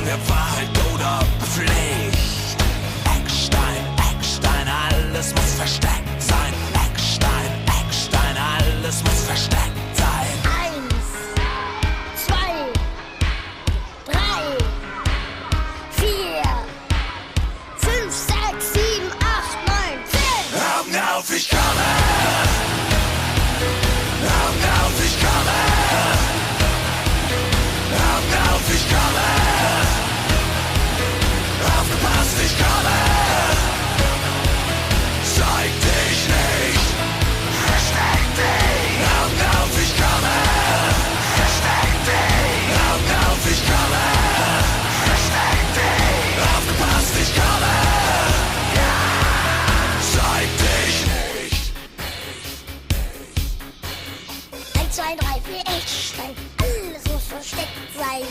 der Wahrheit oder Pflicht. Eckstein, Eckstein, alles muss versteckt sein. Eckstein, Eckstein, alles muss versteckt sein. 1, 2, 3, 4, 5, 6, 7, 8, 9, 10. Augen auf, ich komme! Augen auf, ich komme! Augen auf, ich komme! Aufgepasst, ich komme! Zeig dich nicht! Versteck dich! Augen auf, ich komme! Versteck dich! Augen auf, ich komme! Versteck dich! Aufgepasst, ich komme! Ja! Zeig dich nicht! 1, 2, 3, 4, Eckstein. Alles muss versteckt sein.